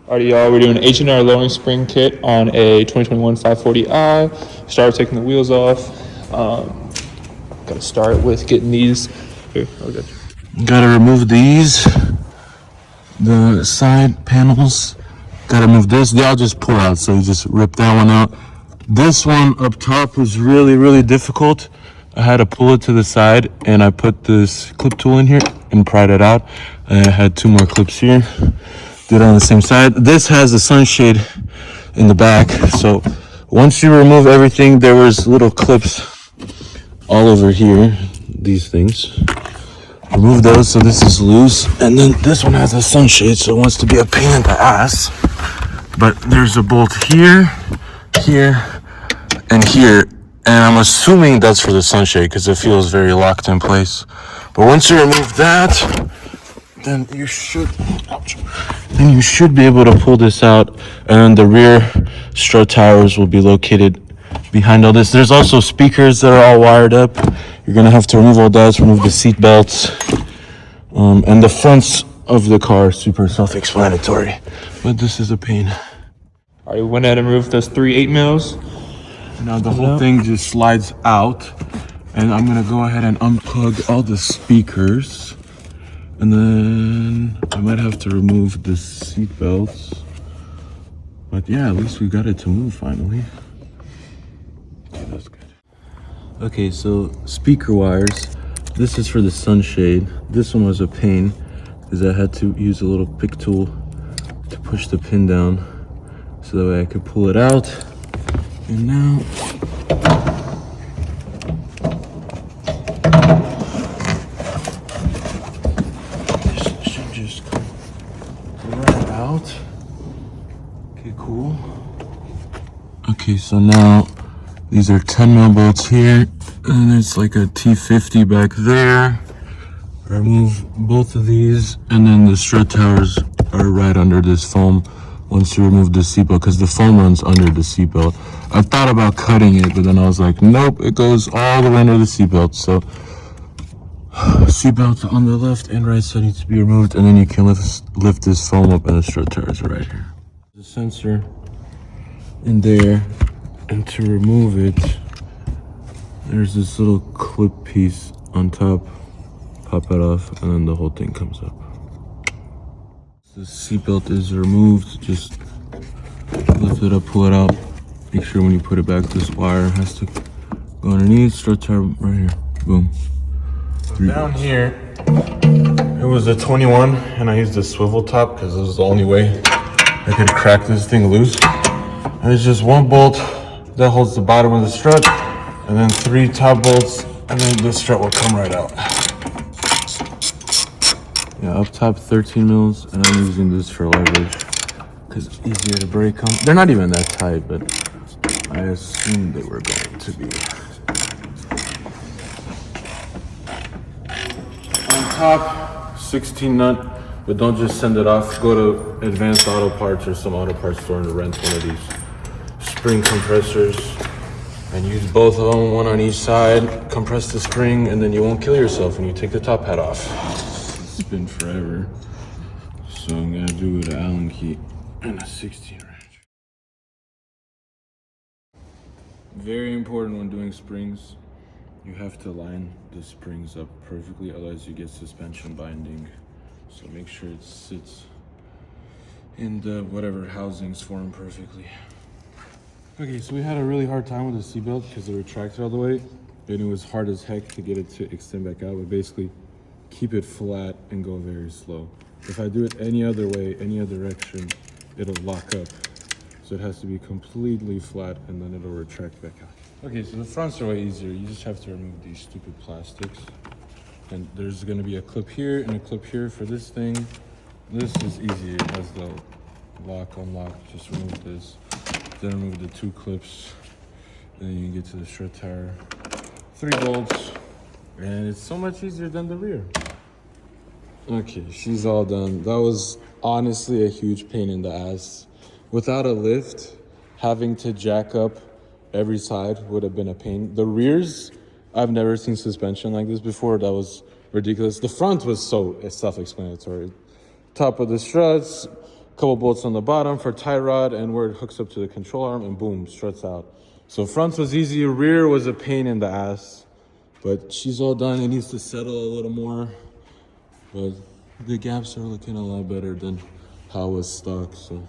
Alrighty, y'all, we're doing an H&R lowering spring kit on a 2021 540i. Start taking the wheels off. Gotta start with getting these. Here, I'll get you. Gotta remove these, the side panels. Gotta move this. They all just pull out, so you just rip that one out. This one up top was really difficult. I had to pull it to the side, and I put this clip tool in here and pried it out. I had 2 more clips here. Did it on the same side. This has a sunshade in the back, so once you remove everything, there was little clips all over here. These things. Remove those, so this is loose, and then this one has a sunshade, so it wants to be a pain in the ass. But there's a bolt here, here, and here, and I'm assuming that's for the sunshade because it feels very locked in place. But once you remove that, then you should be able to pull this out, and the rear strut towers will be located behind all this. There's also speakers that are all wired up. You're gonna have to remove all that, remove the seat belts, and the fronts of the car, super self-explanatory, but this is a pain. Alright, we went ahead and removed those 3 8mm. Now the whole thing just slides out, and I'm gonna go ahead and unplug all the speakers, and then I might have to remove the seat belts. But yeah, at least we got it to move finally. Okay, that's good. Okay, so speaker wires. This is for the sunshade. This one was a pain because I had to use a little pick tool to push the pin down so that way I could pull it out. And now this should just come right out. Okay, cool. Okay, so now these are 10mm bolts here, and there's like a T50 back there. Remove both of these, and then the strut towers are right under this foam once you remove the seatbelt, because the foam runs under the seatbelt. I thought about cutting it, but then I was like, nope, it goes all the way under the seatbelt. So seatbelt on the left and right side needs to be removed, and then you can lift this foam up, and the strut towers are right here. The sensor in there, and to remove it, there's this little clip piece on top. Pop it off, and then the whole thing comes up. The seatbelt is removed. Just lift it up, pull it out. Make sure when you put it back, this wire has to go underneath. Strut tower right here. Boom. So down here, it was a 21, and I used a swivel top because it was the only way I could crack this thing loose. And it's just 1 bolt that holds the bottom of the strut, and then 3 top bolts, and then the strut will come right out. Yeah, up top 13mm, and I'm using this for leverage because it's easier to break them. They're not even that tight, but I assumed they were going to be. On top, 16 nut, but don't just send it off. Go to Advanced Auto Parts or some auto parts store and rent one of these spring compressors and use both of them, one on each side. Compress the spring, and then you won't kill yourself when you take the top hat off. It's been forever, so I'm gonna do it with an Allen key and a 16 wrench. Very important when doing springs, you have to line the springs up perfectly, otherwise you get suspension binding. So make sure it sits in the whatever housings form perfectly. Okay, so we had a really hard time with the seatbelt because it retracted all the way, and it was hard as heck to get it to extend back out, but basically keep it flat and go very slow. If I do it any other way, any other direction, it'll lock up. So it has to be completely flat, and then it'll retract back out. Okay, so the fronts are way easier. You just have to remove these stupid plastics. And there's gonna be a clip here and a clip here for this thing. This is easy, it has the lock, unlock, just remove this. Then remove the 2 clips. Then you can get to the strut tower. 3 bolts, and it's so much easier than the rear. Okay, she's all done. That was honestly a huge pain in the ass. Without a lift, having to jack up every side would have been a pain. The rears, I've never seen suspension like this before. That was ridiculous. The front was so self-explanatory. Top of the struts, Couple bolts on the bottom for tie rod and where it hooks up to the control arm, and boom, struts out. So front was easy, rear was a pain in the ass, but she's all done. It needs to settle a little more, but the gaps are looking a lot better than how it was stock, so